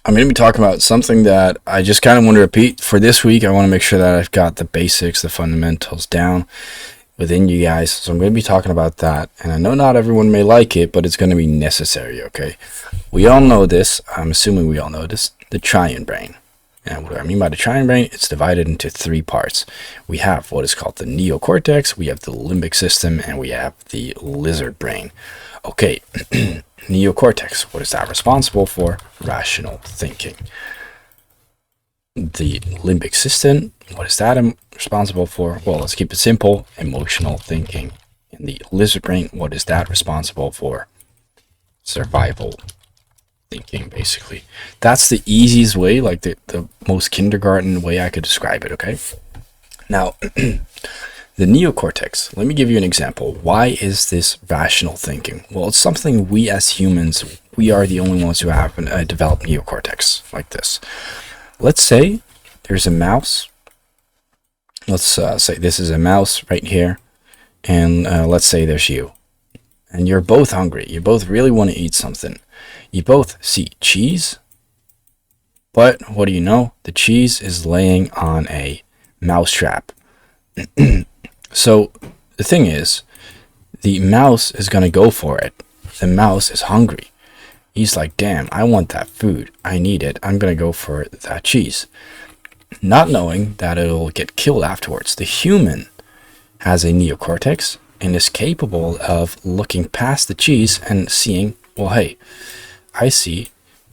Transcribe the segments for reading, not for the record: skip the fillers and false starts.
I'm going to be talking about something that I just kind of want to repeat for this week. I want to make sure that I've got the basics, the fundamentals down within you guys. So I'm going to be talking about that. And I know not everyone may like it, but it's going to be necessary, okay? We all know this. I'm assuming we all know this. The triune brain. And what do I mean by the triune brain? It's divided into three parts. We have what is called the neocortex, we have the limbic system, and we have the lizard brain. Okay, neocortex, what is that responsible for? Rational thinking. The limbic system, what is that responsible for? Well, let's keep it simple, emotional thinking. And the lizard brain, what is that responsible for? Survival thinking, basically. That's the easiest way, like the most kindergarten way I could describe it, okay? Now, the neocortex, let me give you an example. Why is this rational thinking? Well, it's something we as humans, we are the only ones who have developed neocortex like this. Let's say there's a mouse. Let's say this is a mouse right here. And let's say there's you. And you're both hungry. You both really want to eat something. You both see cheese. But what do you know? The cheese is laying on a mouse trap. So the thing is, the mouse is going to go for it. The mouse is hungry. He's like, damn, I want that food. I need it. I'm going to go for that cheese. Not knowing that it'll get killed afterwards. The human has a neocortex and is capable of looking past the cheese and seeing, well, hey, I see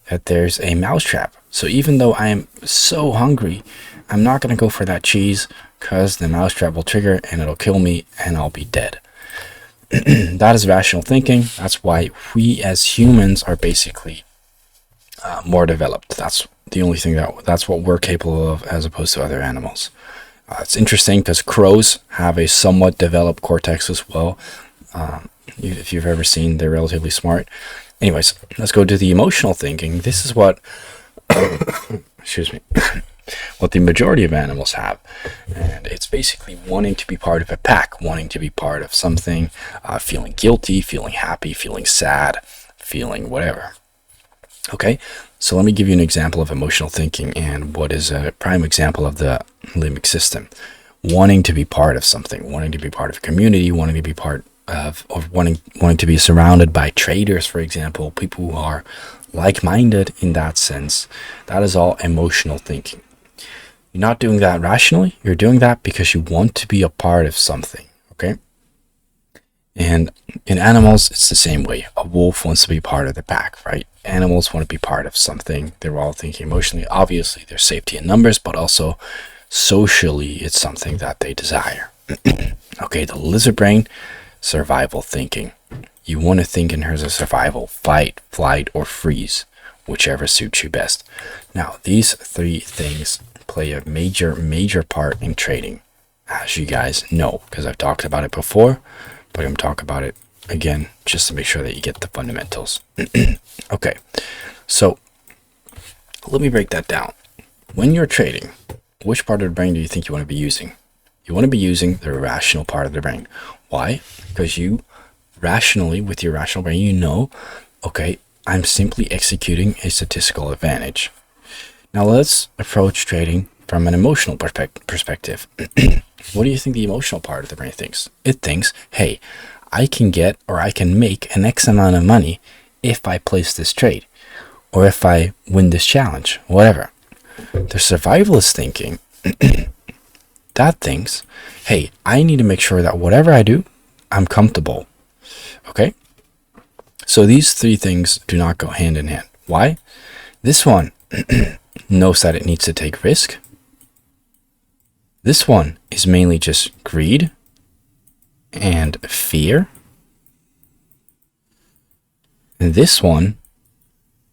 that there's a mousetrap. So even though I am so hungry, I'm not going to go for that cheese because the mousetrap will trigger and it'll kill me and I'll be dead. That is rational thinking. That's why we as humans are basically more developed. That's the only thing that's what we're capable of as opposed to other animals. It's interesting because crows have a somewhat developed cortex as well. If you've ever seen, they're relatively smart. Anyways, let's go to the emotional thinking. This is what, excuse me, what the majority of animals have. And it's basically wanting to be part of a pack, wanting to be part of something, feeling guilty, feeling happy, feeling sad, feeling whatever. Okay, so let me give you an example of emotional thinking and what is a prime example of the limbic system. Wanting to be part of something, wanting to be part of a community, wanting to be part of, or wanting to be surrounded by traders, for example, people who are like-minded in that sense. That is all emotional thinking. You're not doing that rationally. You're doing that because you want to be a part of something, okay? And in animals, it's the same way. A wolf wants to be part of the pack, right? Animals want to be part of something. They're all thinking emotionally. Obviously, there's safety in numbers, but also socially, it's something that they desire. Okay, the lizard brain, survival thinking. You want to think in terms of survival, fight, flight, or freeze, whichever suits you best. Now, these three things play a major part in trading, as you guys know, because I've talked about it before, but I'm going to talk about it again just to make sure that you get the fundamentals. Okay, so let me break that down. When you're trading, which part of the brain do you think you want to be using? You want to be using the rational part of the brain. Why? Because you rationally, with your rational brain, you know, okay, I'm simply executing a statistical advantage. Now let's approach trading from an emotional perspective. What do you think the emotional part of the brain thinks? It thinks, hey, I can get or I can make an X amount of money if I place this trade or if I win this challenge, whatever. The survivalist thinking, that thinks, hey, I need to make sure that whatever I do, I'm comfortable. Okay? So these three things do not go hand in hand. Why? This one knows that it needs to take risk. This one is mainly just greed and fear. And this one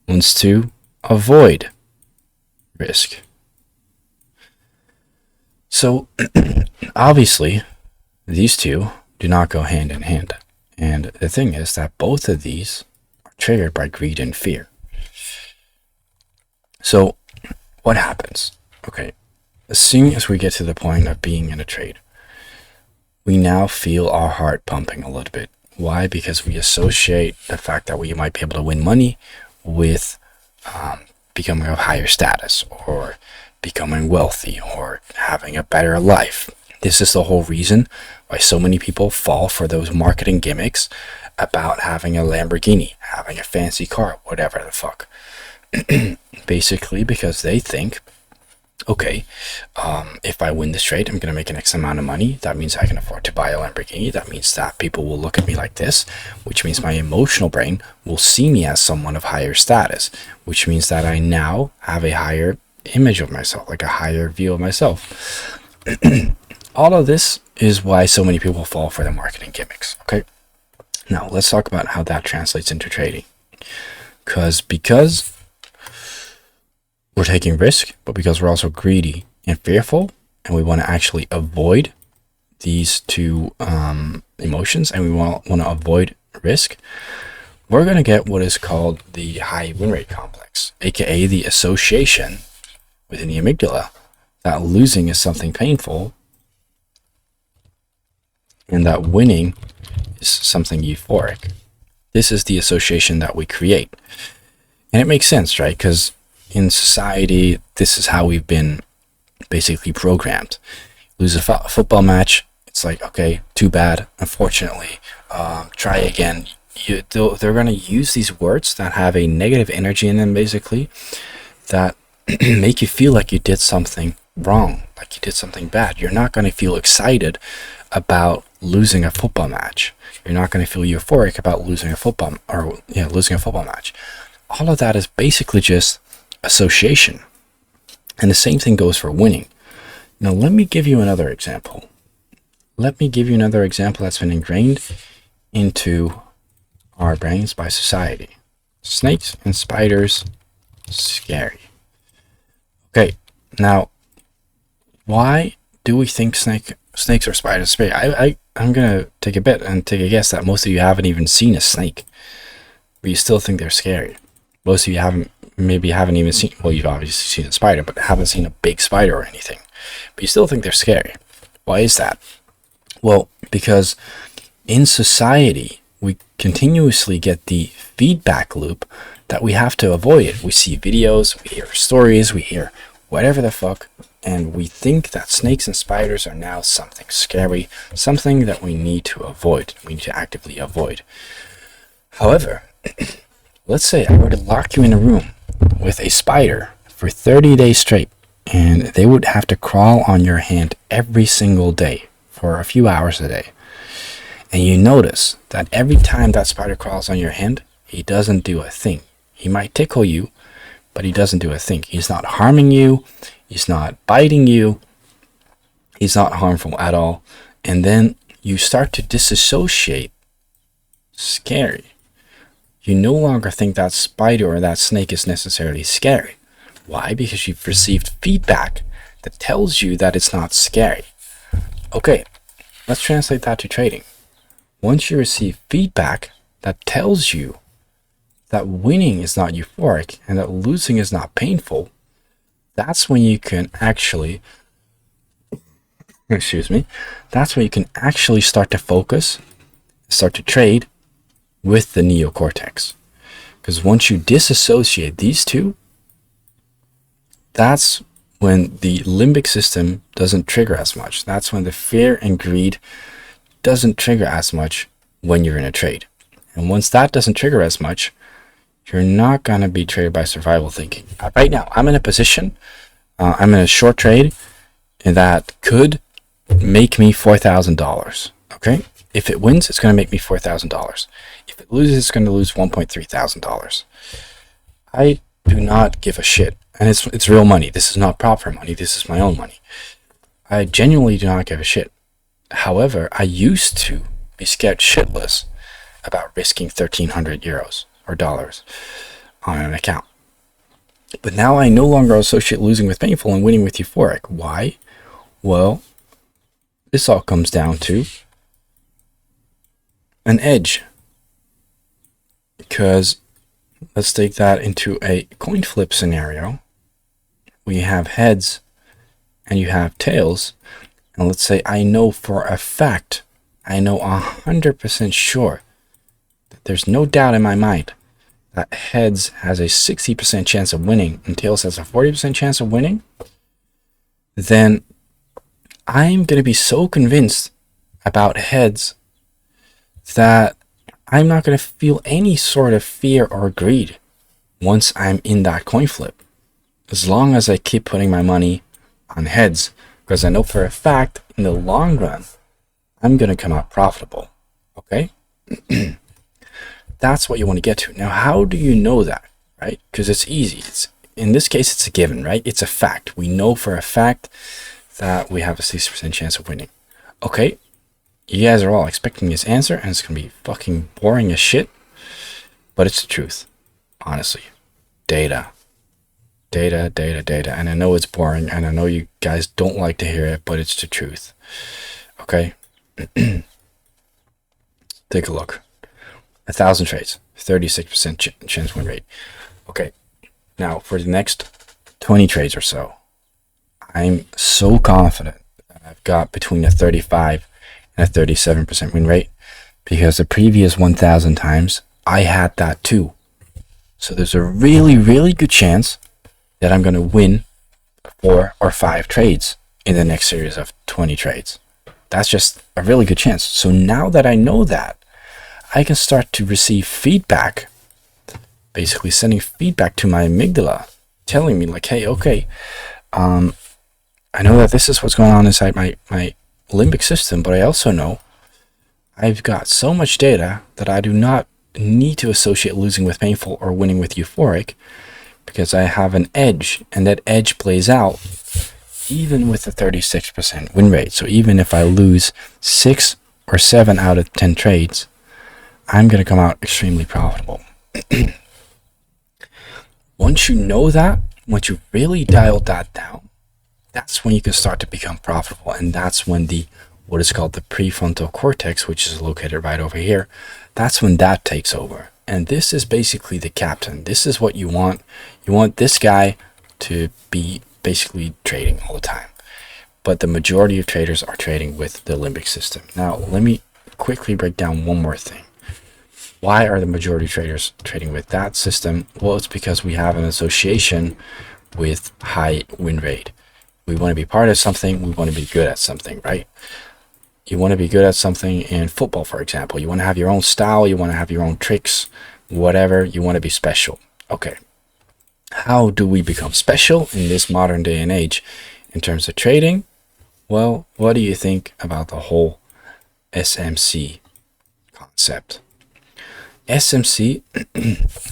wants to avoid risk. So obviously, these two do not go hand in hand. And the thing is that both of these are triggered by greed and fear. So what happens? Okay, as soon as we get to the point of being in a trade, we now feel our heart pumping a little bit. Why? Because we associate the fact that we might be able to win money with becoming of higher status, or becoming wealthy, or having a better life. This is the whole reason why so many people fall for those marketing gimmicks about having a Lamborghini, having a fancy car, whatever the fuck. Basically because they think, okay, if I win this trade, I'm going to make an X amount of money. That means I can afford to buy a Lamborghini. That means that people will look at me like this, which means my emotional brain will see me as someone of higher status, which means that I now have a higher image of myself, like a higher view of myself. All of this is why so many people fall for the marketing gimmicks, okay? Now, let's talk about how that translates into trading. Because we're taking risk, but because we're also greedy and fearful, and we want to actually avoid these two emotions, and we want to avoid risk, we're going to get what is called the high win rate complex, aka the association within the amygdala that losing is something painful and that winning is something euphoric. This is the association that we create. And it makes sense, right? Because in society, this is how we've been basically programmed. Lose a football match, it's like, okay, too bad, unfortunately, try again. They're going to use these words that have a negative energy in them, basically, that make you feel like you did something wrong, like you did something bad. You're not going to feel excited about losing a football match. You're not going to feel euphoric about losing a football match. All of that is basically just association. And the same thing goes for winning. Now, let me give you another example. That's been ingrained into our brains by society. Snakes and spiders, scary. Okay, now, why do we think snakes or spiders scary? I'm gonna take a bet and take a guess that most of you haven't even seen a snake, but you still think they're scary. Most of you haven't even seen, well, you've obviously seen a spider, but haven't seen a big spider or anything, but you still think they're scary. Why is that? Well, because in society, we continuously get the feedback loop that we have to avoid it. We see videos, we hear stories, we hear whatever the fuck, and we think that snakes and spiders are now something scary, something that we need to avoid, we need to actively avoid. However, let's say I were to lock you in a room with a spider for 30 days straight, and they would have to crawl on your hand every single day for a few hours a day. And you notice that every time that spider crawls on your hand, he doesn't do a thing. He might tickle you, but he doesn't do a thing. He's not harming you. He's not biting you. He's not harmful at all. And then you start to disassociate. Scary. You no longer think that spider or that snake is necessarily scary. Why? Because you've received feedback that tells you that it's not scary. Okay, let's translate that to trading. Once you receive feedback that tells you that winning is not euphoric and that losing is not painful, that's when you can actually, that's when you can actually start to focus, start to trade with the neocortex. Because once you disassociate these two, that's when the limbic system doesn't trigger as much. That's when the fear and greed doesn't trigger as much when you're in a trade. And once that doesn't trigger as much, you're not going to be traded by survival thinking. Right now, I'm in a position, I'm in a short trade that could make me $4,000. Okay? If it wins, it's going to make me $4,000. If it loses, it's going to lose $1.3 thousand. I do not give a shit. And it's real money. This is not proper money. This is my own money. I genuinely do not give a shit. However, I used to be scared shitless about risking 1,300 euros or dollars on an account. But now I no longer associate losing with painful and winning with euphoric. Why? Well, this all comes down to an edge. Because let's take that into a coin flip scenario. We have heads and you have tails. And let's say I know for a fact, I know 100% sure that there's no doubt in my mind that heads has a 60% chance of winning and tails has a 40% chance of winning, then I'm going to be so convinced about heads that I'm not going to feel any sort of fear or greed once I'm in that coin flip. As long as I keep putting my money on heads, because I know for a fact in the long run, I'm going to come out profitable. Okay? That's what you want to get to. Now, how do you know that, right? Because it's easy. In this case, it's a given, right? It's a fact. We know for a fact that we have a 60% chance of winning. Okay? You guys are all expecting this answer, and it's going to be fucking boring as shit. But it's the truth. Honestly. Data. And I know it's boring, and I know you guys don't like to hear it, but it's the truth. Okay? Take a look. 1,000 trades. 36% chance win rate. Okay. Now, for the next 20 trades or so, I'm so confident that I've got between a 35 and a 37% win rate, because the previous 1,000 times I had that too. So there's a really, really good chance that I'm going to win 4 or 5 trades in the next series of 20 trades. That's just a really good chance. So now that I know that, I can start to receive feedback, basically sending feedback to my amygdala, telling me like, hey, okay, I know that this is what's going on inside my limbic system, but I also know I've got so much data that I do not need to associate losing with painful or winning with euphoric, because I have an edge, and that edge plays out even with a 36% win rate. So even if I lose 6 or 7 out of 10 trades, I'm going to come out extremely profitable. Once you know that, once you really dialed that down, that's when you can start to become profitable. And that's when what is called the prefrontal cortex, which is located right over here, that's when that takes over. And this is basically the captain. This is what you want. You want this guy to be basically trading all the time. But the majority of traders are trading with the limbic system. Now, let me quickly break down one more thing. Why are the majority of traders trading with that system? Well, it's because we have an association with high win rate. We want to be part of something. We want to be good at something, right? You want to be good at something in football, for example. You want to have your own style. You want to have your own tricks, whatever. You want to be special. Okay. How do we become special in this modern day and age in terms of trading? Well, what do you think about the whole SMC concept? SMC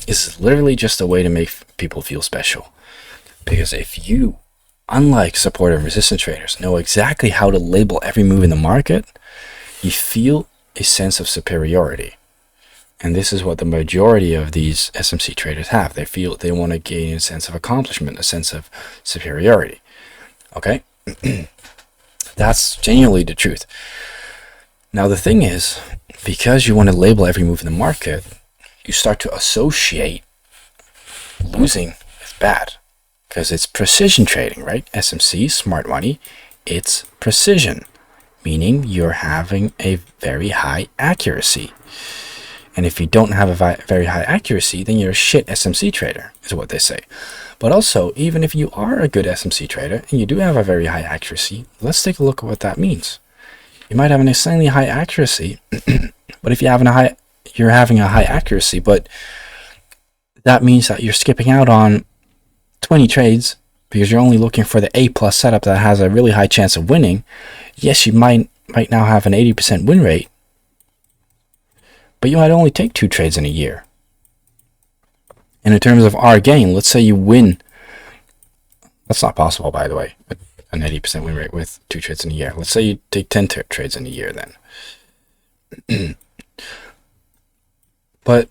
is literally just a way to make people feel special. Because if you, unlike support and resistance traders, know exactly how to label every move in the market, you feel a sense of superiority. And this is what the majority of these SMC traders have. They want to gain a sense of accomplishment, a sense of superiority. Okay? That's genuinely the truth. Now the thing is, because you want to label every move in the market, you start to associate losing with bad. Because it's precision trading, right? SMC, smart money, it's precision. Meaning you're having a very high accuracy. And if you don't have a very high accuracy, then you're a shit SMC trader, is what they say. But also, even if you are a good SMC trader, and you do have a very high accuracy, let's take a look at what that means. You might have an insanely high accuracy, but if you're having a high accuracy, but that means that you're skipping out on 20 trades because you're only looking for the A+ setup that has a really high chance of winning. Yes, you might now have an 80% win rate, but you might only take 2 trades in a year. And in terms of R gain, let's say you win. That's not possible, by the way, an 80% win rate with 2 trades in a year. Let's say you take 10 trades in a year then. But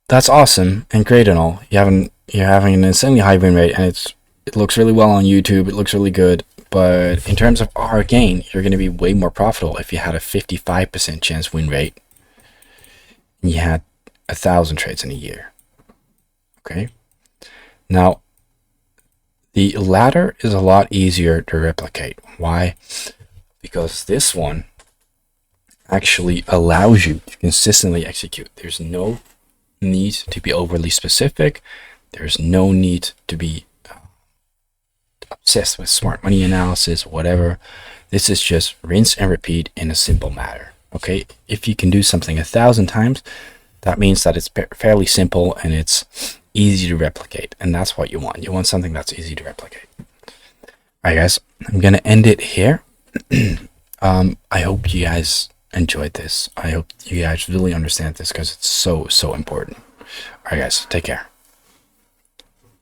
that's awesome and great and all. You're having an insanely high win rate, and it looks really well on YouTube. It looks really good. But in terms of R gain, you're going to be way more profitable if you had a 55% chance win rate and you had 1,000 trades in a year. Okay. Now, the latter is a lot easier to replicate. Why? Because this one actually allows you to consistently execute. There's no need to be overly specific. There's no need to be obsessed with smart money analysis, whatever. This is just rinse and repeat in a simple matter. Okay, if you can do something 1,000 times, that means that it's fairly simple and it's easy to replicate, and that's what you want. You want something that's easy to replicate. All right, guys, I'm gonna end it here. I hope you guys enjoyed this. I hope you guys really understand this because it's so important. All right, guys, take care.